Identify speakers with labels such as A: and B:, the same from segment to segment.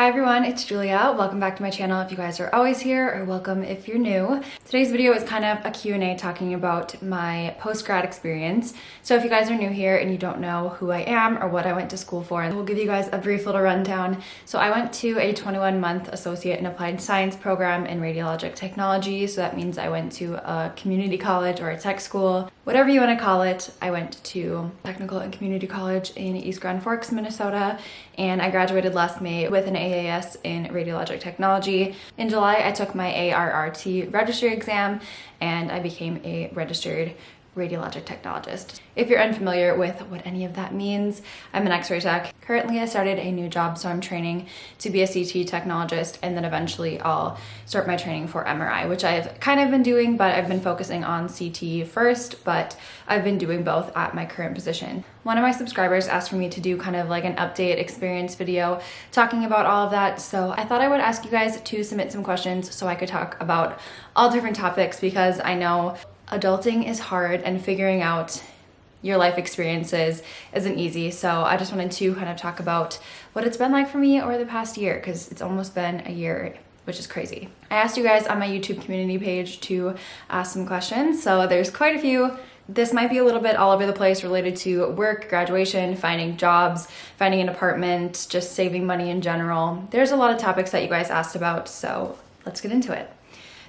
A: Hi everyone, it's Julia. Welcome back to my channel if you guys are always here, or welcome if you're new. Today's video is kind of a Q&A talking about my post-grad experience. So if you guys are new here and you don't know who I am or what I went to school for, we'll give you guys a brief little rundown. So I went to a 21-month Associate in Applied Science program in Radiologic Technology. So that means I went to a community college or a tech school, whatever you want to call it. I went to Technical and Community College in East Grand Forks, Minnesota, and I graduated last May with an AAS in Radiologic Technology. In July, I took my ARRT registry exam and I became a registered radiologic technologist. If you're unfamiliar with what any of that means, I'm an X-ray tech. Currently, I started a new job, so I'm training to be a CT technologist, and then eventually I'll start my training for MRI, which I've kind of been doing, but I've been focusing on CT first, but I've been doing both at my current position. One of my subscribers asked for me to do kind of like an update experience video talking about all of that, so I thought I would ask you guys to submit some questions so I could talk about all different topics, because I know adulting is hard and figuring out your life experiences isn't easy. So I just wanted to kind of talk about what it's been like for me over the past year, because it's almost been a year, which is crazy. I asked you guys on my YouTube community page to ask some questions, so there's quite a few. This might be a little bit all over the place related to work, graduation, finding jobs, finding an apartment, just saving money in general. There's a lot of topics that you guys asked about, so let's get into it.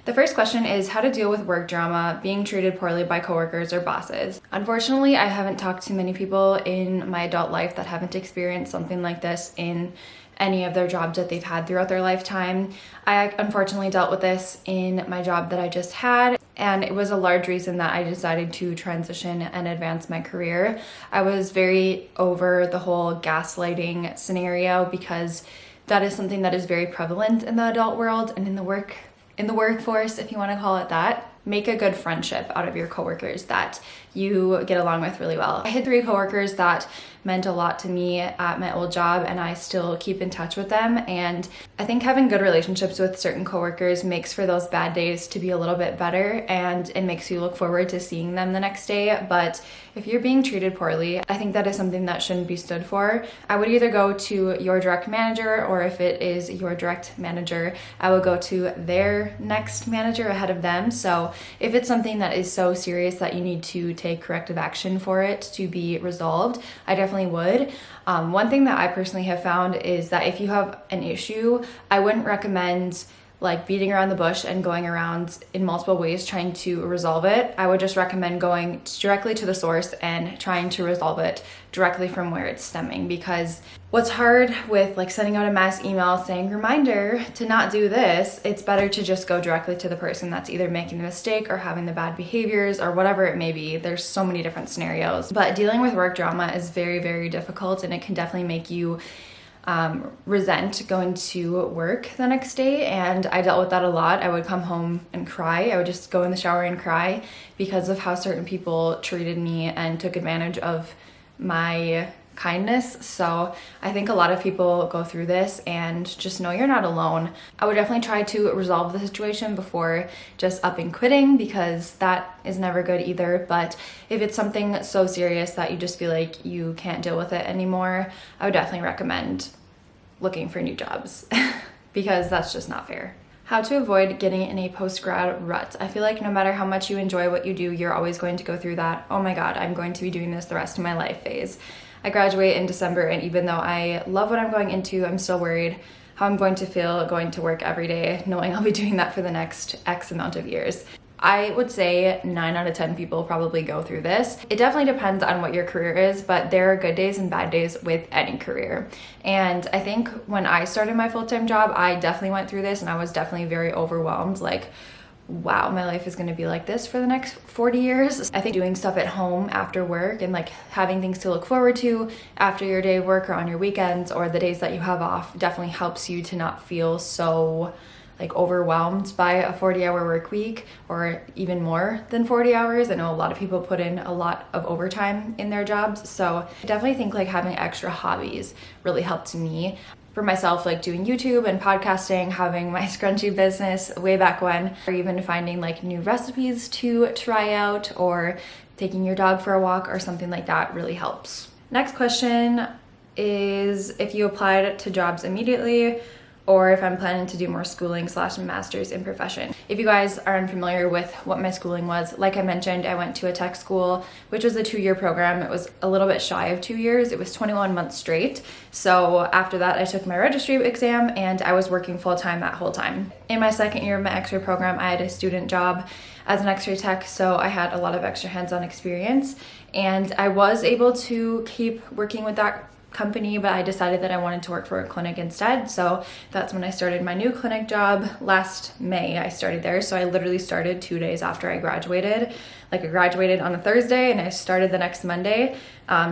A: The first question is how to deal with work drama, being treated poorly by coworkers or bosses. Unfortunately, I haven't talked to many people in my adult life that haven't experienced something like this in any of their jobs that they've had throughout their lifetime. I unfortunately dealt with this in my job that I just had, and it was a large reason that I decided to transition and advance my career. I was very over the whole gaslighting scenario, because that is something that is very prevalent in the adult world and in the workforce, if you want to call it that. Make a good friendship out of your coworkers that you get along with really well. I had 3 coworkers that meant a lot to me at my old job, and I still keep in touch with them. And I think having good relationships with certain coworkers makes for those bad days to be a little bit better, and it makes you look forward to seeing them the next day. But if you're being treated poorly, I think that is something that shouldn't be stood for. I would either go to your direct manager, or if it is your direct manager, I would go to their next manager ahead of them. So if it's something that is so serious that you need to take corrective action for it to be resolved, I definitely would. One thing that I personally have found is that if you have an issue, I wouldn't recommend like beating around the bush and going around in multiple ways trying to resolve it. I would just recommend going directly to the source and trying to resolve it directly from where it's stemming. Because what's hard with like sending out a mass email saying reminder to not do this, it's better to just go directly to the person that's either making the mistake or having the bad behaviors or whatever it may be. There's so many different scenarios, but dealing with work drama is very, very difficult, and it can definitely make you resent going to work the next day. And I dealt with that a lot. I would come home and cry. I would just go in the shower and cry because of how certain people treated me and took advantage of my kindness. So I think a lot of people go through this, and just know you're not alone. I would definitely try to resolve the situation before just up and quitting, because that is never good either. But if it's something so serious that you just feel like you can't deal with it anymore, I would definitely recommend looking for new jobs because that's just not fair. How to avoid getting in a post-grad rut. I feel like no matter how much you enjoy what you do, you're always going to go through that, oh my god, I'm going to be doing this the rest of my life phase. I graduate in December, and even though I love what I'm going into, I'm still worried how I'm going to feel going to work every day, knowing I'll be doing that for the next X amount of years. I would say 9 out of 10 people probably go through this. It definitely depends on what your career is, but there are good days and bad days with any career. And I think when I started my full-time job, I definitely went through this, and I was definitely very overwhelmed. Like, wow, my life is going to be like this for the next 40 years. I think doing stuff at home after work and like having things to look forward to after your day of work or on your weekends or the days that you have off definitely helps you to not feel so like overwhelmed by a 40-hour work week, or even more than 40 hours. I know a lot of people put in a lot of overtime in their jobs, so I definitely think like having extra hobbies really helped me. For myself, like doing YouTube and podcasting, having my scrunchie business way back when, or even finding like new recipes to try out, or taking your dog for a walk or something like that really helps. Next question, is if you applied to jobs immediately, or if I'm planning to do more schooling / master's in profession. If you guys are unfamiliar with what my schooling was, like I mentioned, I went to a tech school, which was a 2-year program. It was a little bit shy of 2 years. It was 21 months straight. So after that, I took my registry exam and I was working full-time that whole time. In my second year of my x-ray program, I had a student job as an x-ray tech, so I had a lot of extra hands-on experience, and I was able to keep working with that company, but I decided that I wanted to work for a clinic instead. So that's when I started my new clinic job. Last May I started there, so I literally started 2 days after I graduated. Like, I graduated on a Thursday and I started the next Monday,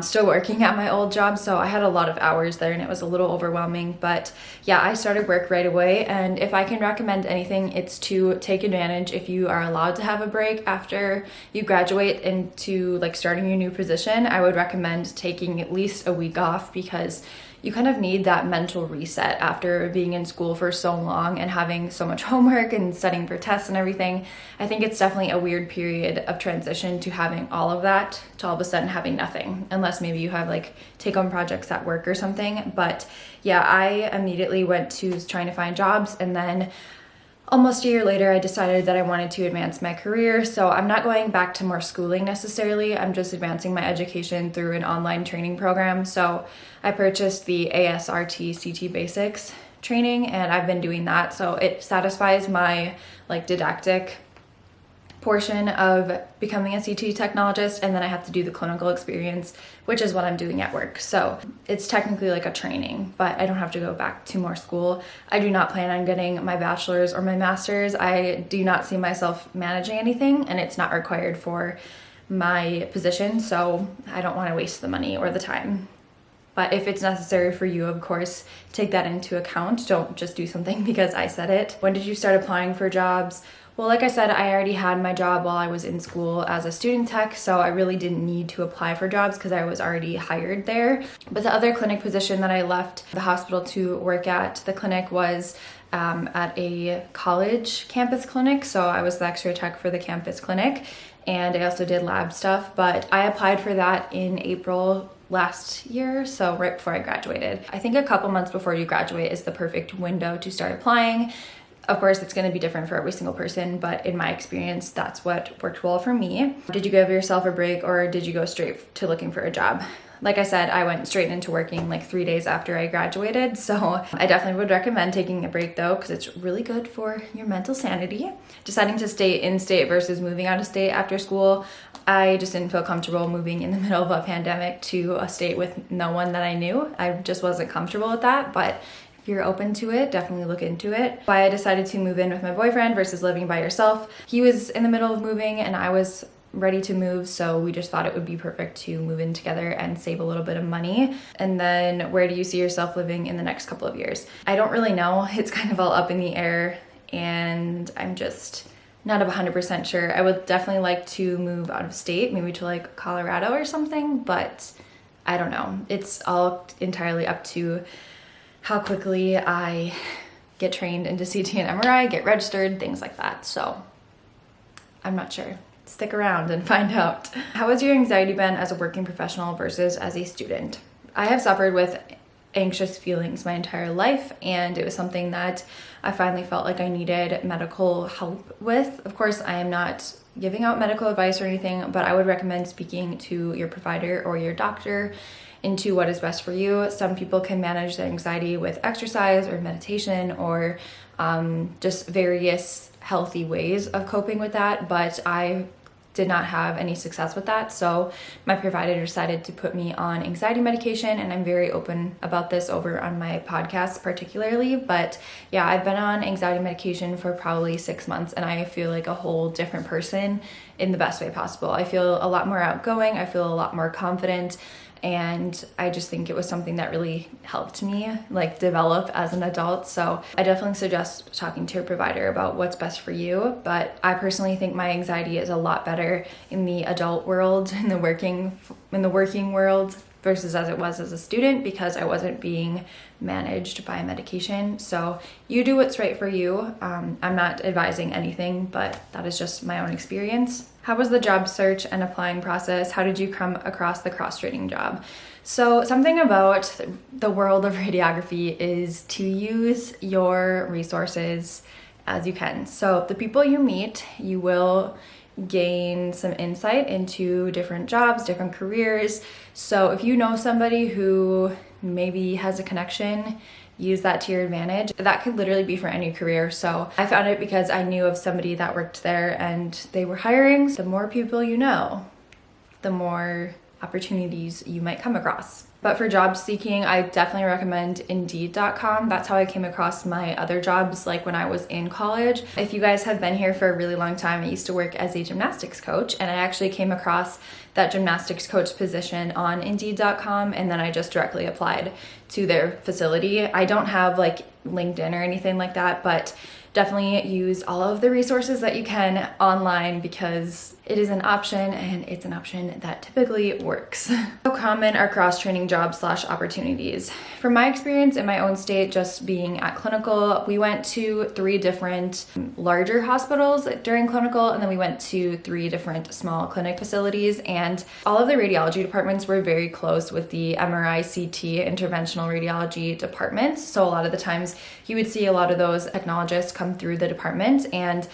A: still working at my old job. So I had a lot of hours there and it was a little overwhelming, but yeah, I started work right away. And if I can recommend anything, it's to take advantage, if you are allowed to have a break after you graduate into like starting your new position, I would recommend taking at least a week off, because you kind of need that mental reset after being in school for so long and having so much homework and studying for tests and everything. I think it's definitely a weird period of transition to having all of that to all of a sudden having nothing, unless maybe you have like take-home projects at work or something. But yeah, I immediately went to trying to find jobs, and then almost a year later, I decided that I wanted to advance my career. So I'm not going back to more schooling necessarily. I'm just advancing my education through an online training program. So I purchased the ASRT CT Basics training, and I've been doing that. So it satisfies my like didactic portion of becoming a CT technologist, and then I have to do the clinical experience, which is what I'm doing at work. So it's technically like a training, but I don't have to go back to more school. I do not plan on getting my bachelor's or my master's. I do not see myself managing anything, and it's not required for my position, so I don't want to waste the money or the time. But if it's necessary for you, of course, take that into account. Don't just do something because I said it. When did you start applying for jobs? Well, like I said, I already had my job while I was in school as a student tech, so I really didn't need to apply for jobs because I was already hired there. But the other clinic position that I left the hospital to work at, the clinic was at a college campus clinic, so I was the x-ray tech for the campus clinic, and I also did lab stuff. But I applied for that in April last year, so right before I graduated. I think a couple months before you graduate is the perfect window to start applying. Of course, it's going to be different for every single person, but in my experience, that's what worked well for me. Did you give yourself a break, or did you go straight to looking for a job? Like I said, I went straight into working like 3 days after I graduated, so I definitely would recommend taking a break though, because it's really good for your mental sanity. Deciding to stay in state versus moving out of state after school, I just didn't feel comfortable moving in the middle of a pandemic to a state with no one that I knew. I just wasn't comfortable with that, but if you're open to it, definitely look into it. Why I decided to move in with my boyfriend versus living by yourself. He was in the middle of moving and I was ready to move, so we just thought it would be perfect to move in together and save a little bit of money. And then, where do you see yourself living in the next couple of years? I don't really know. It's kind of all up in the air, and I'm just not 100% sure. I would definitely like to move out of state, maybe to like Colorado or something, but I don't know. It's all entirely up to how quickly I get trained into CT and MRI, get registered, things like that. So I'm not sure. Stick around and find out. How has your anxiety been as a working professional versus as a student? I have suffered with anxious feelings my entire life, and it was something that I finally felt like I needed medical help with. Of course, I am not giving out medical advice or anything, but I would recommend speaking to your provider or your doctor into what is best for you. Some people can manage their anxiety with exercise or meditation or just various healthy ways of coping with that, but I did not have any success with that. So my provider decided to put me on anxiety medication, and I'm very open about this over on my podcast particularly. But yeah, I've been on anxiety medication for probably 6 months, and I feel like a whole different person in the best way possible. I feel a lot more outgoing. I feel a lot more confident. And I just think it was something that really helped me like develop as an adult. So I definitely suggest talking to your provider about what's best for you. But I personally think my anxiety is a lot better in the adult world, in the working world, versus as it was as a student, because I wasn't being managed by medication. So you do what's right for you. I'm not advising anything, but that is just my own experience. how was the job search and applying process? How did you come across the cross-training job? So something about the world of radiography is to use your resources as you can. So the people you meet, you will gain some insight into different jobs, different careers. So if you know somebody who maybe has a connection, use that to your advantage. That could literally be for any career. So I found it because I knew of somebody that worked there and they were hiring. The more people you know, the more opportunities you might come across. But for job seeking, I definitely recommend Indeed.com. That's how I came across my other jobs, like when I was in college. If you guys have been here for a really long time, I used to work as a gymnastics coach, and I actually came across that gymnastics coach position on Indeed.com, and then I just directly applied to their facility. I don't have like LinkedIn or anything like that, but definitely use all of the resources that you can online because it is an option, and it's an option that typically works. How common are cross-training jobs / opportunities? From my experience in my own state, just being at clinical, we went to 3 different larger hospitals during clinical, and then we went to 3 different small clinic facilities, and all of the radiology departments were very close with the MRI, CT, interventional radiology departments. So a lot of the times you would see a lot of those technologists come through the department, and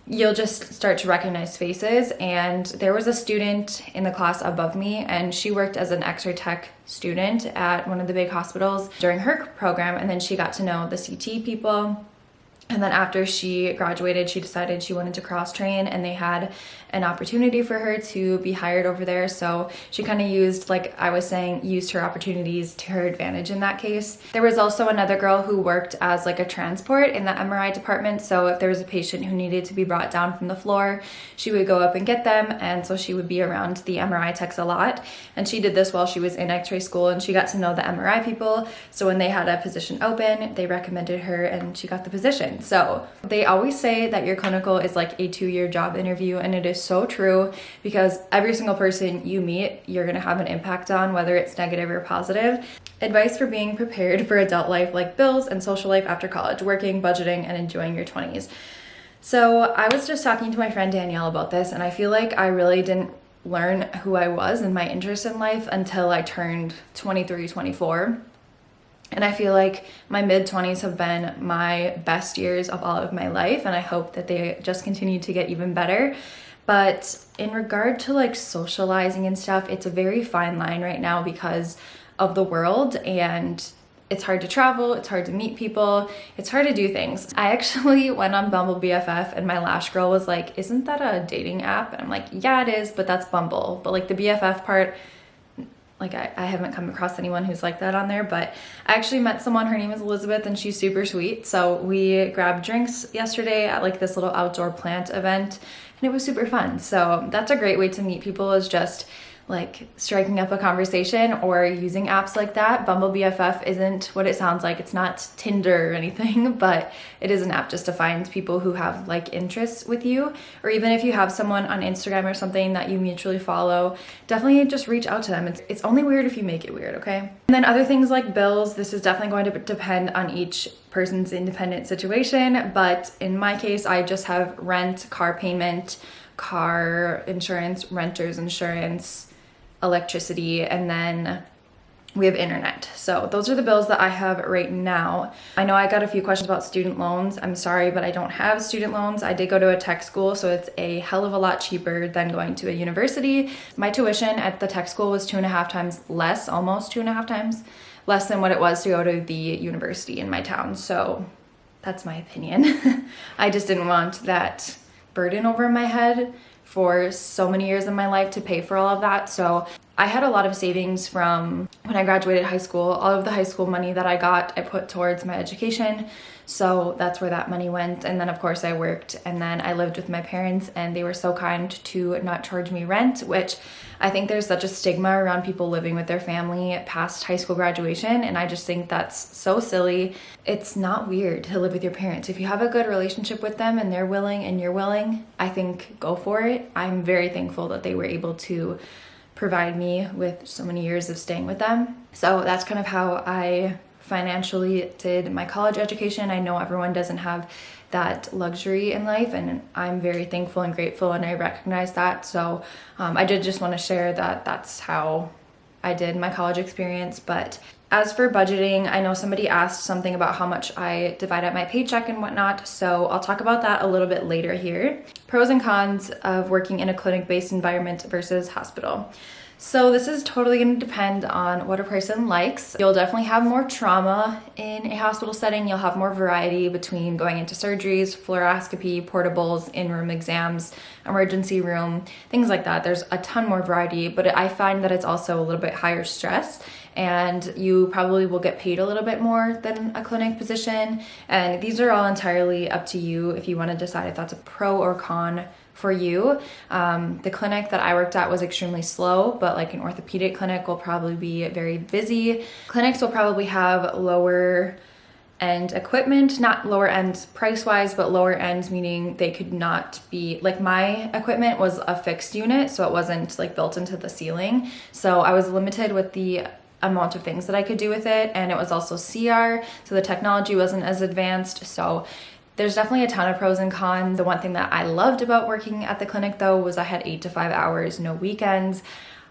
A: you'll just start to recognize faces. And there was a student in the class above me, and she worked as an X-ray tech student at one of the big hospitals during her program, and then she got to know the CT people. And then after she graduated, she decided she wanted to cross-train, and they had an opportunity for her to be hired over there. So she kind of used, like I was saying, used her opportunities to her advantage in that case. There was also another girl who worked as like a transport in the MRI department. So if there was a patient who needed to be brought down from the floor, she would go up and get them. And so she would be around the MRI techs a lot. And she did this while she was in X-ray school, and she got to know the MRI people. So when they had a position open, they recommended her and she got the position. So they always say that your clinical is like a 2-year job interview, and it is so true because every single person you meet, you're gonna have an impact on, whether it's negative or positive. Advice for being prepared for adult life, like bills and social life after college, working, budgeting, and enjoying your 20s. So I was just talking to my friend Danielle about this, and I feel like I really didn't learn who I was and my interest in life until I turned 23, 24. And I feel like my mid-20s have been my best years of all of my life, and I hope that they just continue to get even better. But in regard to like socializing and stuff, it's a very fine line right now because of the world, and it's hard to travel, it's hard to meet people, it's hard to do things. I actually went on Bumble BFF, and my lash girl was like, "Isn't that a dating app?" And I'm like, "Yeah, it is, but that's Bumble." But like the BFF part, like I haven't come across anyone who's like that on there, but I actually met someone, her name is Elizabeth, and she's super sweet. So we grabbed drinks yesterday at like this little outdoor plant event, and it was super fun. So that's a great way to meet people, is just like striking up a conversation or using apps like that. Bumble BFF isn't what it sounds like. It's not Tinder or anything, but it is an app just to find people who have like interests with you. Or even if you have someone on Instagram or something that you mutually follow, definitely just reach out to them. It's only weird if you make it weird, okay? And then other things like bills, this is definitely going to depend on each person's independent situation. But in my case, I just have rent, car payment, car insurance, renter's insurance, electricity, and then we have internet. So those are the bills that I have right now. I know I got a few questions about student loans. I'm sorry, but I don't have student loans. I did go to a tech school, so it's a hell of a lot cheaper than going to a university. My tuition at the tech school was 2.5 times less, almost 2.5 times less than what it was to go to the university in my town. So that's my opinion. I just didn't want that burden over my head for so many years in my life to pay for all of that. So I had a lot of savings from when I graduated high school. All of the high school money that I got, I put towards my education. So that's where that money went. And then of course I worked, and then I lived with my parents, and they were so kind to not charge me rent, which I think there's such a stigma around people living with their family past high school graduation. And I just think that's so silly. It's not weird to live with your parents. If you have a good relationship with them and they're willing and you're willing, I think go for it. I'm very thankful that they were able to provide me with so many years of staying with them. So that's kind of how I financially did my college education. I know everyone doesn't have that luxury in life, and I'm very thankful and grateful, and I recognize that. So I did just want to share that that's how I did my college experience. But as for budgeting, I know somebody asked something about how much I divide up my paycheck and whatnot, so I'll talk about that a little bit later here. Pros and cons of working in a clinic-based environment versus hospital. So this is totally going to depend on what a person likes. You'll definitely have more trauma in a hospital setting. You'll have more variety between going into surgeries, fluoroscopy, portables, in-room exams, emergency room, things like that. There's a ton more variety, but I find that it's also a little bit higher stress, and you probably will get paid a little bit more than a clinic position. And these are all entirely up to you if you want to decide if that's a pro or con for you. The clinic that I worked at was extremely slow, but like an orthopedic clinic will probably be very busy. Clinics will probably have lower end equipment, not lower end price wise, but lower end meaning they could not be, like my equipment was a fixed unit, so it wasn't like built into the ceiling. So I was limited with the amount of things that I could do with it, and it was also CR, so the technology wasn't as advanced. So there's definitely a ton of pros and cons. The one thing that I loved about working at the clinic though was I had 8 to 5 hours, no weekends.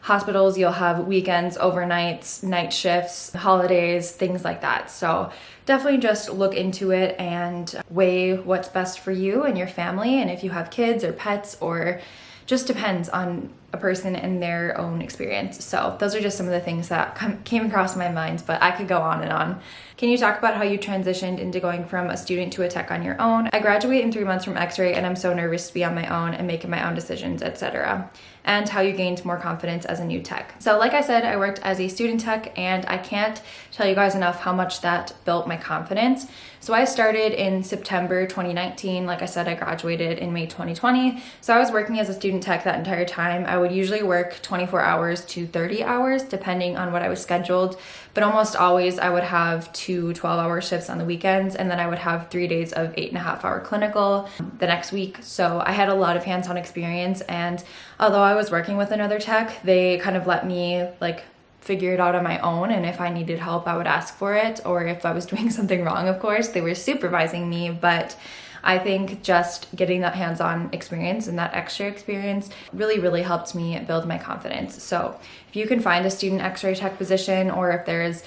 A: Hospitals, you'll have weekends, overnights, night shifts, holidays, things like that. So definitely just look into it and weigh what's best for you and your family, and if you have kids or pets, or just depends on a person and their own experience. So those are just some of the things that came across my mind, but I could go on and on. Can you talk about how you transitioned into going from a student to a tech on your own? I graduate in 3 months from X-ray, and I'm so nervous to be on my own and making my own decisions, etc. And how you gained more confidence as a new tech. So like I said, I worked as a student tech, and I can't tell you guys enough how much that built my confidence. So I started in September 2019. Like I said, I graduated in May 2020. So I was working as a student tech that entire time. I would usually work 24 hours to 30 hours, depending on what I was scheduled. But almost always I would have 2 12-hour shifts on the weekends, and then I would have 3 days of 8.5-hour clinical the next week. So I had a lot of hands-on experience, and although I was working with another tech, they kind of let me like figure it out on my own, and if I needed help I would ask for it, or if I was doing something wrong, of course they were supervising me. But I think just getting that hands-on experience and that extra experience really helped me build my confidence. So if you can find a student X-ray tech position, or if there's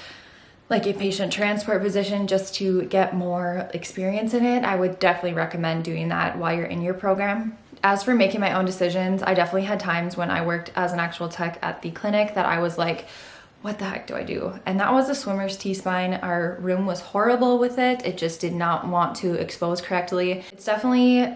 A: like a patient transport position just to get more experience in it, I would definitely recommend doing that while you're in your program. As for making my own decisions, I definitely had times when I worked as an actual tech at the clinic that I was like, what the heck do I do? And that was a swimmer's T-spine. Our room was horrible with it. It just did not want to expose correctly. It's definitely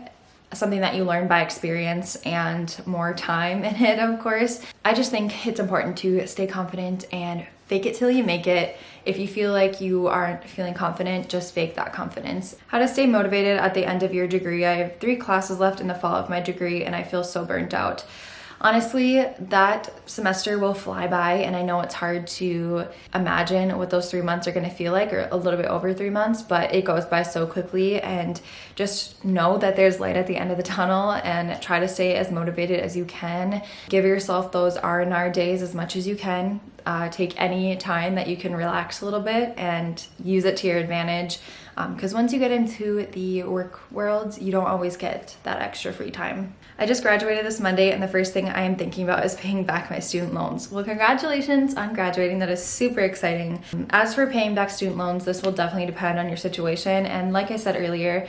A: something that you learn by experience and more time in it, of course. I just think it's important to stay confident and fake it till you make it. If you feel like you aren't feeling confident, just fake that confidence. How to stay motivated at the end of your degree. I have 3 classes left in the fall of my degree, and I feel so burnt out. Honestly, that semester will fly by, and I know it's hard to imagine what those 3 months are going to feel like, or a little bit over 3 months, but it goes by so quickly. And just know that there's light at the end of the tunnel, and try to stay as motivated as you can. Give yourself those R&R days as much as you can. Take any time that you can relax a little bit and use it to your advantage, because once you get into the work world, you don't always get that extra free time. I just graduated this Monday, and the first thing I am thinking about is paying back my student loans. Well, congratulations on graduating. That is super exciting. As for paying back student loans, this will definitely depend on your situation, and like I said earlier,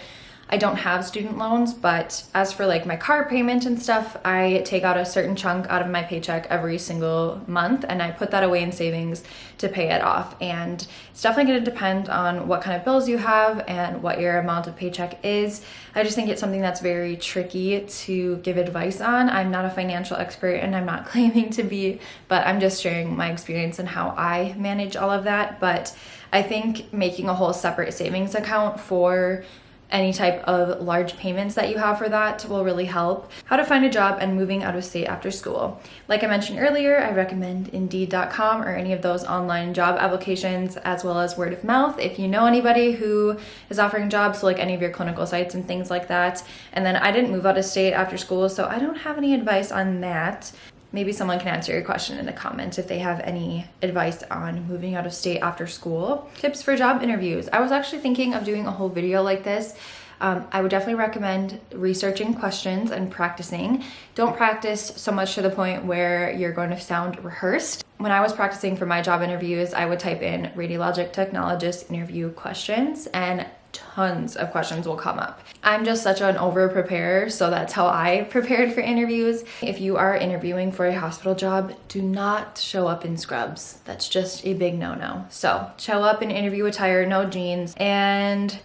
A: I don't have student loans, but as for like my car payment and stuff, I take out a certain chunk out of my paycheck every single month, and I put that away in savings to pay it off. And it's definitely going to depend on what kind of bills you have and what your amount of paycheck is. I just think it's something that's very tricky to give advice on. I'm not a financial expert, and I'm not claiming to be, but I'm just sharing my experience and how I manage all of that. But I think making a whole separate savings account for any type of large payments that you have for that will really help. How to find a job and moving out of state after school. Like I mentioned earlier, I recommend Indeed.com or any of those online job applications, as well as word of mouth if you know anybody who is offering jobs, so like any of your clinical sites and things like that. And then I didn't move out of state after school, so I don't have any advice on that. maybe someone can answer your question in the comments if they have any advice on moving out of state after school. Tips for job interviews. I was actually thinking of doing a whole video like this. I would definitely recommend researching questions and practicing. Don't practice so much to the point where you're going to sound rehearsed. When I was practicing for my job interviews, I would type in Radiologic Technologist interview questions and tons of questions will come up. I'm just such an over preparer, so that's how I prepared for interviews. If you are interviewing for a hospital job, do not show up in scrubs. That's just a big no-no. So show up in interview attire, no jeans, and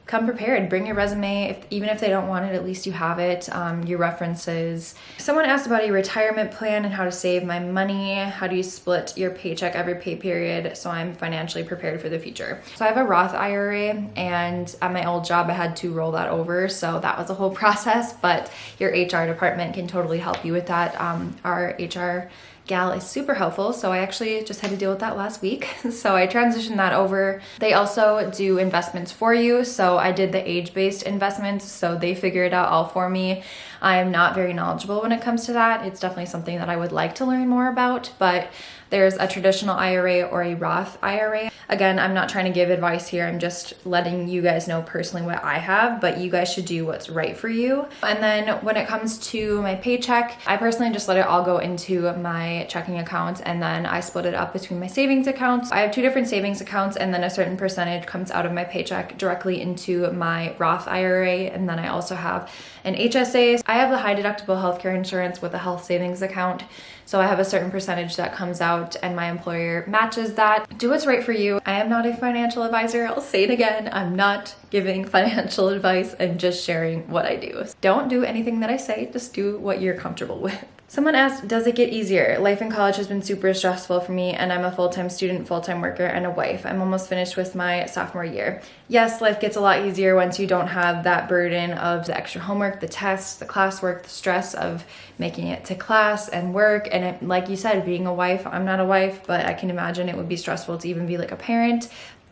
A: come prepared. Bring your resume. Even if they don't want it, at least you have it, your references. Someone asked about a retirement plan and how to save my money. How do you split your paycheck every pay period so I'm financially prepared for the future? So I have a Roth IRA, and at my old job I had to roll that over, so that was a whole process, but your HR department can totally help you with that. Our HR gal is super helpful, so I actually just had to deal with that last week. So I transitioned that over. They also do investments for you, so I did the age-based investments, so they figure it out all for me. I'm not very knowledgeable when it comes to that. It's definitely something that I would like to learn more about, but there's a traditional IRA or a Roth IRA. Again, I'm not trying to give advice here. I'm just letting you guys know personally what I have, but you guys should do what's right for you. And then when it comes to my paycheck, I personally just let it all go into my checking account, and then I split it up between my savings accounts. I have 2 different savings accounts, and then a certain percentage comes out of my paycheck directly into my Roth IRA, and then I also have an HSA. I have the high deductible healthcare insurance with a health savings account, so I have a certain percentage that comes out and my employer matches that. Do what's right for you. I am not a financial advisor. I'll say it again. I'm not giving financial advice. I'm just sharing what I do. Don't do anything that I say. Just do what you're comfortable with. Someone asked, does it get easier? Life in college has been super stressful for me, and I'm a full-time student, full-time worker, and a wife. I'm almost finished with my sophomore year. Yes, life gets a lot easier once you don't have that burden of the extra homework, the tests, the classwork, the stress of making it to class and work. And it, like you said, being a wife, I'm not a wife, but I can imagine it would be stressful to even be like a parent.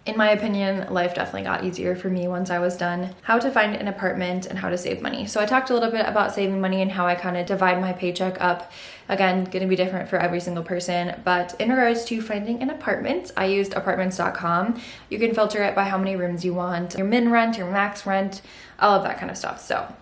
A: In my opinion, life definitely got easier for me once I was done. How to find an apartment and how to save money. So I talked a little bit about saving money and how I kind of divide my paycheck up. Again, gonna be different for every single person, but in regards to finding an apartment, I used apartments.com. You can filter it by how many rooms you want, your min rent, your max rent, all of that kind of stuff. So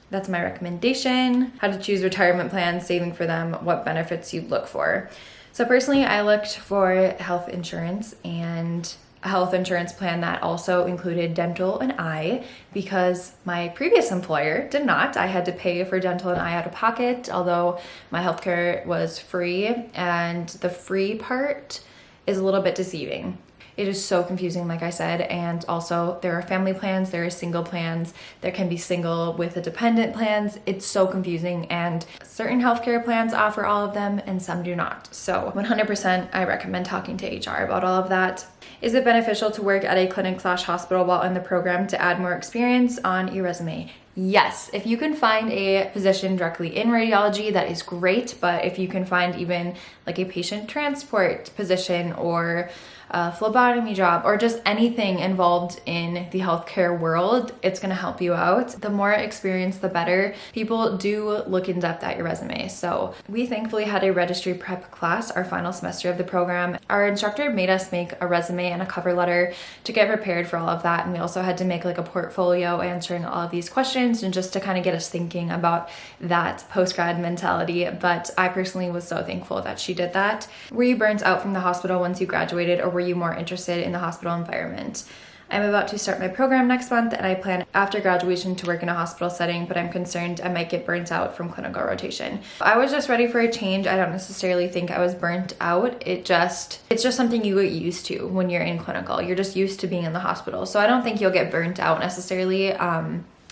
A: that's my recommendation. How to choose retirement plans, saving for them, what benefits you look for. So personally, I looked for health insurance and a health insurance plan that also included dental and eye, because my previous employer did not. I had to pay for dental and eye out of pocket, although my healthcare was free, and the free part is a little bit deceiving. It is so confusing, like I said, and also there are family plans, there are single plans, there can be single with a dependent plans. It's so confusing, and certain healthcare plans offer all of them and some do not. So 100% I recommend talking to HR about all of that. Is it beneficial to work at a clinic/hospital while in the program to add more experience on your resume? Yes, if you can find a position directly in radiology, that is great. But if you can find even like a patient transport position or a phlebotomy job or just anything involved in the healthcare world, it's gonna help you out. The more experience, the better. People do look in depth at your resume. So we thankfully had a registry prep class our final semester of the program. Our instructor made us make a resume and a cover letter to get prepared for all of that. And we also had to make like a portfolio answering all of these questions, and just to kind of get us thinking about that post-grad mentality. But I personally was so thankful that she did that. Were you burnt out from the hospital once you graduated, or were you more interested in the hospital environment? I'm about to start my program next month, and I plan after graduation to work in a hospital setting, but I'm concerned I might get burnt out from clinical rotation. I was just ready for a change. I don't necessarily think I was burnt out. It's just something you get used to when you're in clinical. You're just used to being in the hospital. So I don't think you'll get burnt out necessarily.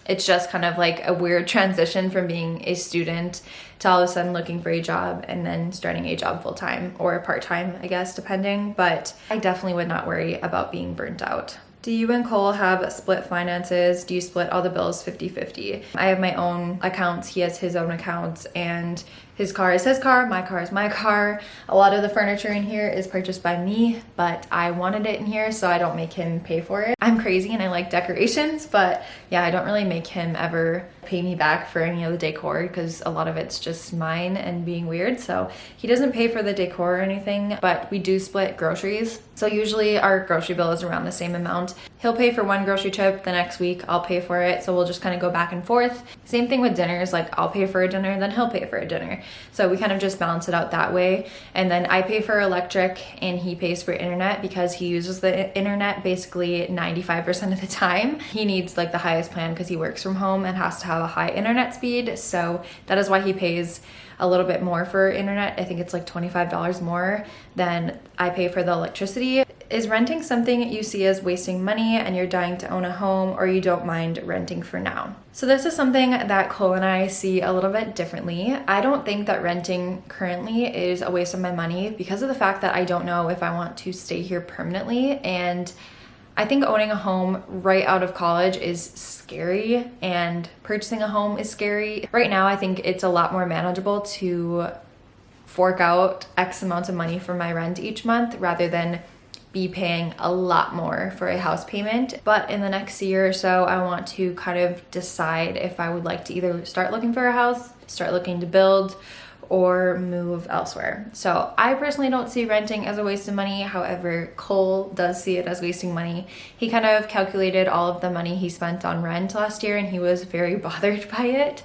A: It's just kind of like a weird transition from being a student to all of a sudden looking for a job and then starting a job full-time or part-time, I guess, depending. But I definitely would not worry about being burnt out. Do you and Cole have split finances? Do you split all the bills 50-50? I have my own accounts, he has his own accounts, and His car is his car, my car is my car. A lot of the furniture in here is purchased by me, but I wanted it in here, so I don't make him pay for it. I'm crazy and I like decorations, but yeah, I don't really make him ever pay me back for any of the decor because a lot of it's just mine and being weird. So he doesn't pay for the decor or anything, but we do split groceries. So usually our grocery bill is around the same amount. He'll pay for one grocery trip, the next week I'll pay for it. So we'll just kind of go back and forth. Same thing with dinners, like I'll pay for a dinner, then he'll pay for a dinner. So we kind of just balance it out that way. And then I pay for electric and he pays for internet because he uses the internet basically 95% of the time. He needs like the highest plan because he works from home and has to have a high internet speed. So that is why he pays a little bit more for internet. I think it's like $25 more than I pay for the electricity. Is renting something you see as wasting money and you're dying to own a home, or you don't mind renting for now? So this is something that Cole and I see a little bit differently. I don't think that renting currently is a waste of my money because of the fact that I don't know if I want to stay here permanently, and I think owning a home right out of college is scary and purchasing a home is scary. Right now, I think it's a lot more manageable to fork out X amounts of money for my rent each month rather than be paying a lot more for a house payment. But in the next year or so, I want to kind of decide if I would like to either start looking for a house, start looking to build, or move elsewhere. So I personally don't see renting as a waste of money. However, Cole does see it as wasting money. He kind of calculated all of the money he spent on rent last year and he was very bothered by it.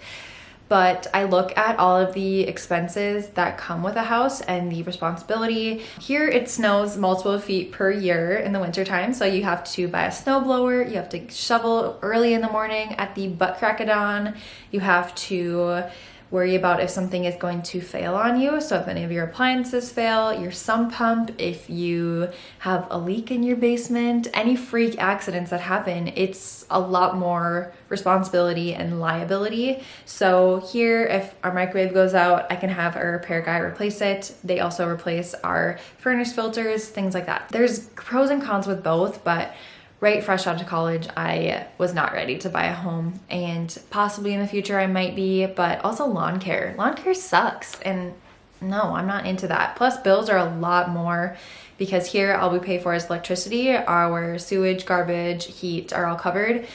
A: But I look at all of the expenses that come with a house and the responsibility. Here it snows multiple feet per year in the wintertime, so you have to buy a snowblower, you have to shovel early in the morning at the butt crack of dawn, you have to worry about if something is going to fail on you. So if any of your appliances fail, your sump pump, if you have a leak in your basement, any freak accidents that happen, it's a lot more responsibility and liability. So here, if our microwave goes out, I can have a repair guy replace it. They also replace our furnace filters, things like that. There's pros and cons with both, but right fresh out of college, I was not ready to buy a home, and possibly in the future I might be, but also lawn care. Lawn care sucks, and no, I'm not into that. Plus bills are a lot more because here all we pay for is electricity. Our sewage, garbage, heat are all covered.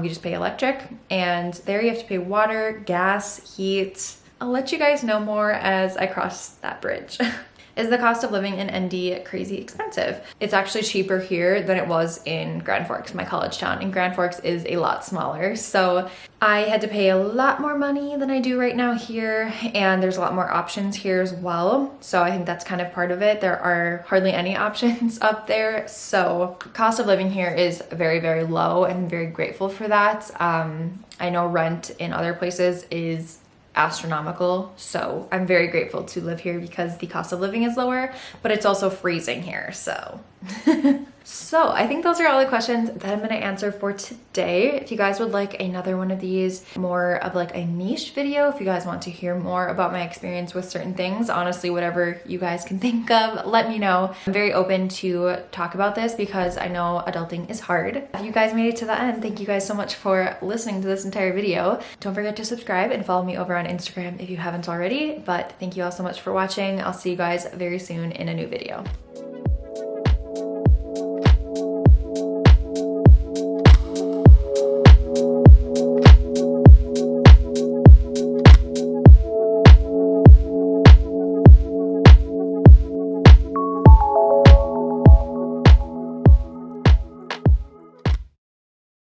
A: We just pay electric, and there you have to pay water, gas, heat. I'll let you guys know more as I cross that bridge. Is the cost of living in ND crazy expensive? It's actually cheaper here than it was in Grand Forks, my college town. And Grand Forks is a lot smaller. So I had to pay a lot more money than I do right now here. And there's a lot more options here as well. So I think that's kind of part of it. There are hardly any options up there. So cost of living here is very, very low, and I'm very grateful for that. I know rent in other places is astronomical, so I'm very grateful to live here because the cost of living is lower, but it's also freezing here, so So I think those are all the questions that I'm going to answer for today. If you guys would like another one of these, more of like a niche video, if you guys want to hear more about my experience with certain things, honestly, whatever you guys can think of, let me know. I'm very open to talk about this because I know adulting is hard. If you guys made it to the end, thank you guys so much for listening to this entire video. Don't forget to subscribe and follow me over on Instagram if you haven't already, but thank you all so much for watching. I'll see you guys very soon in a new video.